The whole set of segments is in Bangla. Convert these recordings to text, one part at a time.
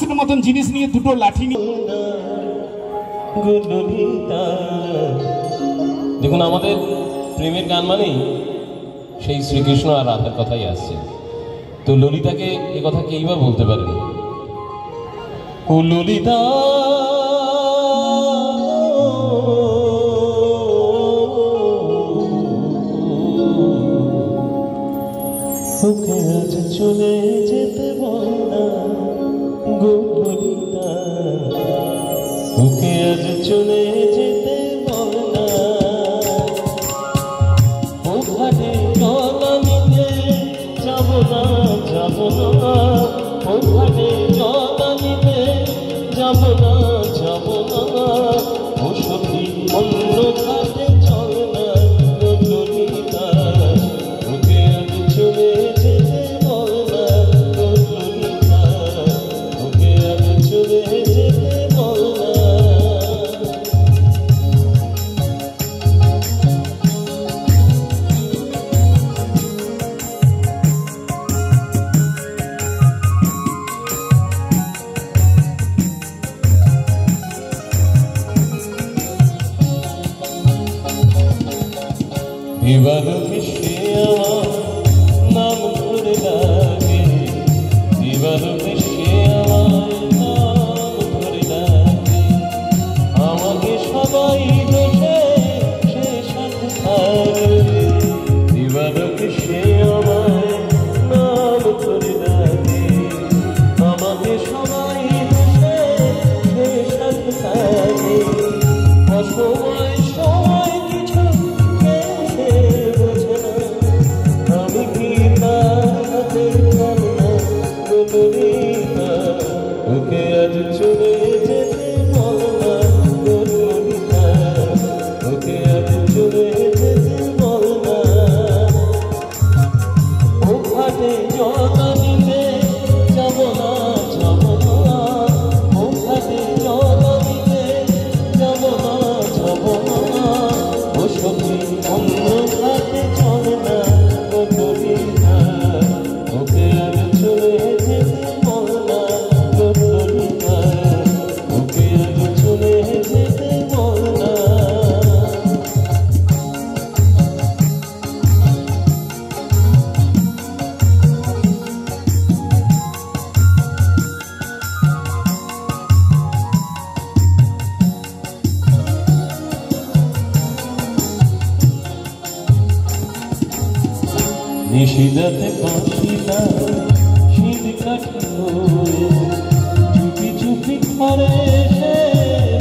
মানুষের মতন জিনিস নিয়ে দুটো লাঠি নিয়ে। দেখুন আমাদের প্রেমের গান মানেই সেই শ্রীকৃষ্ণ আর রাধার কথাই আসছে। তো ললিতাকে এ কথা কেই বা বলতে পারেন? ও ললিতা ওকে আজ চলে যেতে বল না গো ললিতা, ওকে আজ চলে যেতে বল না। ও ঘাটে জল নিতে যাব না, যাব না। ও ঘাটে জল নিতে যাব না, যাব না। ও সখী অন্য ঘাটে চল না গো ললিতা, ওকে আজ চলে যেতে বল না গো ললিতা, ওকে আজ চলে যেতে বল না। এবার সে আমার নাম ধরে ডাকে, এবার সে আমার নাম ধরে ডাকে। আমাকে সবাই দোষে সে সাথে থাকবে, এবার সে আমার নাম ধরে ডাকে। আমাকে সবাই দোষে সে সাথে থাকে। অসময় সময় কিছু বোঝে না, আমি কি তাতে যাব না গো ললিতা, ওকে আজ চলে যেতে বল না গো ললিতা, ওকে আজ চলে যেতে বল না। ও ঘাটে জল নিতে যাব না, যাব না। ও ঘাটে জল নিতে যাব না, যাব না। ও সখী অন্য ঘাটে চল না গো ললিতা, ওকে আজ চলে যেতে বল না গো ললিতা, ওকে আজ চলে যেতে বল না। নিশিদাতে বাঁশিটা শীত কাঠি হয়ে চুপি চুপি ঘরে এসে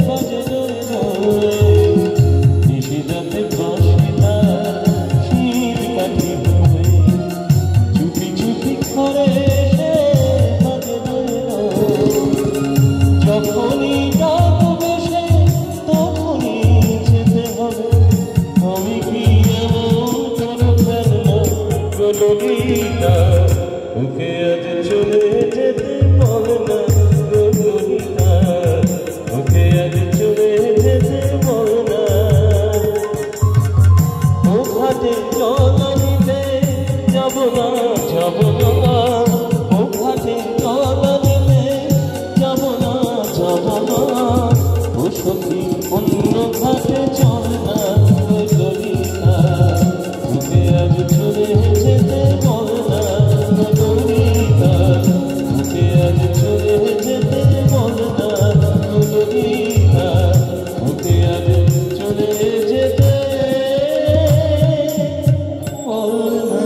বাজে জোরে জোরে। নিশিদাতে বাঁশিটা শীত কাঠি হয়ে চুপি চুপি ঘরে এসে বাজে জোরে জোরে। যখনই ডাকবে সে তখনই যেতে হবে, আমি কি এমন কোনো ফেলনা গো ললিতা, ওকে আজ চলে যেতে বল না গো ললিতা, ওকে আজ চলে যেতে বল না। ও ঘাটে জল নিতে যাব না, যাব না। ও ঘাটে জল নিতে যাব না, যাব না। ও সখী অন্য ঘাটে চল না গো ললিতা, ওকে আজ চলে যেতে বল না গো ললিতা, ওকে আজ চলে যেতে বল না গো ললিতা, ওকে আজ চলে যেতে বল না।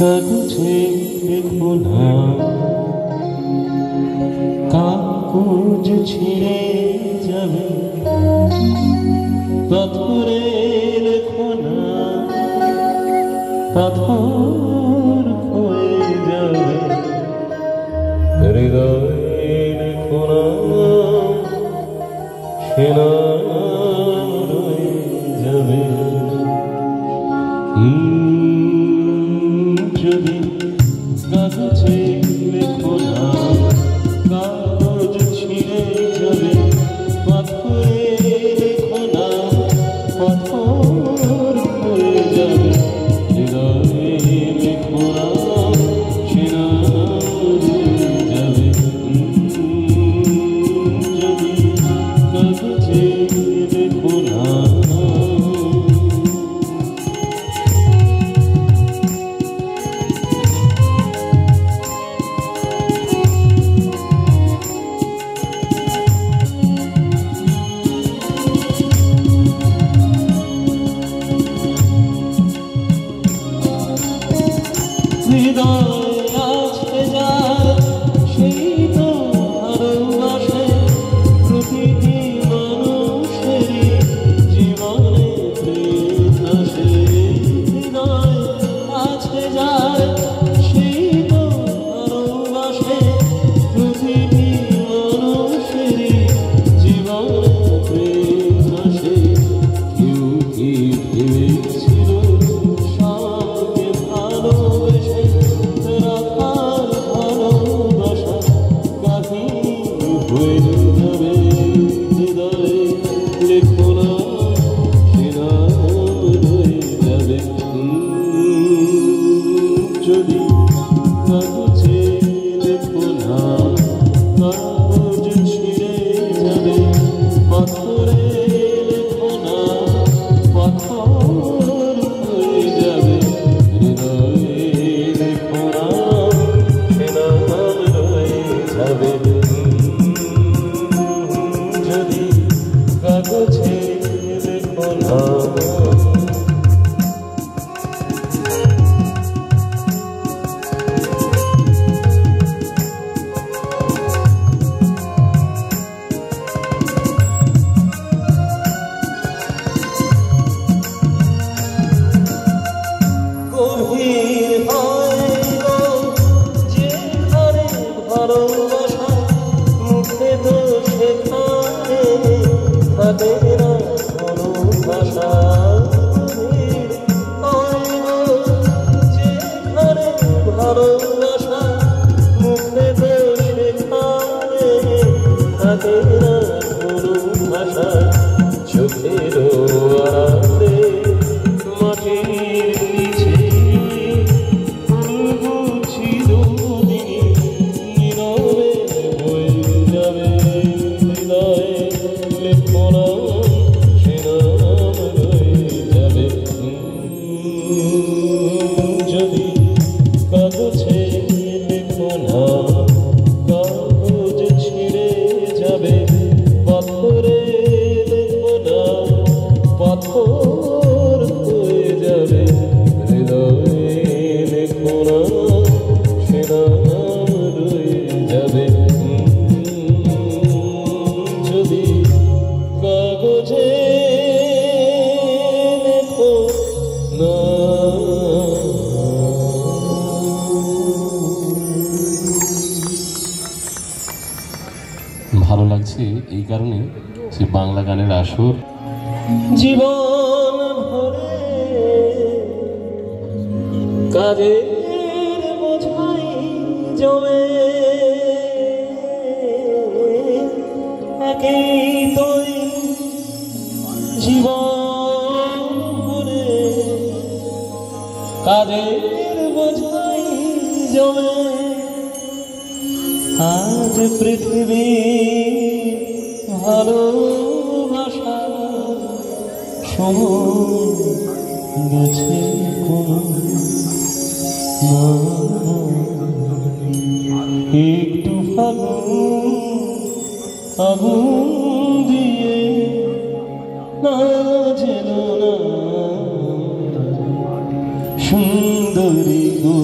কাগজে লিখো না কাগজ ছিঁড়ে যাবে পাথরের খোনা, পাথর হয়ে যাবে হৃদয়ের খোনা, সেনা রয়ে যাবে। যদি কাগজে লেখো না, কাগজ ছিঁড়ে যাবে পাথরের খোনা, পাথর হয়ে যাবে হৃদয়ের খোনা, সেনা রয়ে যাবে। যদি কাগজে লেখো না, হৃদয় আছে যার সেই তো ভালোবাসে প্রতিটি মানুষেরই জীবনে প্রেম আসে। হৃদয় আছে যার সেই তো ভালোবাসে প্রতিটি মানুষেরই জীবনে প্রেম আসে। কেউ কি ভেবেছিল সঙ্গে ভালোবেসে রাখার ভালোবাসা কাহিনী হয়ে যাবে হৃদয়ে লেখো না, সেনা রয়ে যাবে। যদি কাগজে লেখো না, কাগজ ছিঁড়ে যাবে পাথরের খোনা, পাথর হয়ে যাবে হৃদয়ের খোনা, সেনা রয়ে যাবে। যদি কাগজে লেখো না, গভীর হয় গো যেখানে ভালোবাসা, মুখে তো সেখানে থাকে না কোনো ভাষা। গভীর হয় গো যেখানে ভালোবাসা, মুখে তো সেখানে থাকে না কোনো ভাষা। চোখের আড়ালে মাটির নিচে ফুল ছিল নীরবে বয়ে যাবে হৃদয়ে লেখো না, সেনা রয়ে যাবে। যদি কাগজে লেখো না, কাগজ ছিঁড়ে যাবে পাথরের খোনা, পাথর হয়ে যাবে হৃদয়ের খোনা, সেনা রয়ে যাবে। যদি কাগজে লেখো না। ভালো লাগছে এই কারণে যে বাংলা গানের আসর জীবন ভরে কাজের বোঝাই জমে, একেই তোই জীবন ভরে কাজের বোঝাই জমে। আজ পৃথিবী ভালোবাসা সময় গেছে কোনো না, একটু ফাগুন আগুন দিয়ে না যেন না সুন্দরী গো।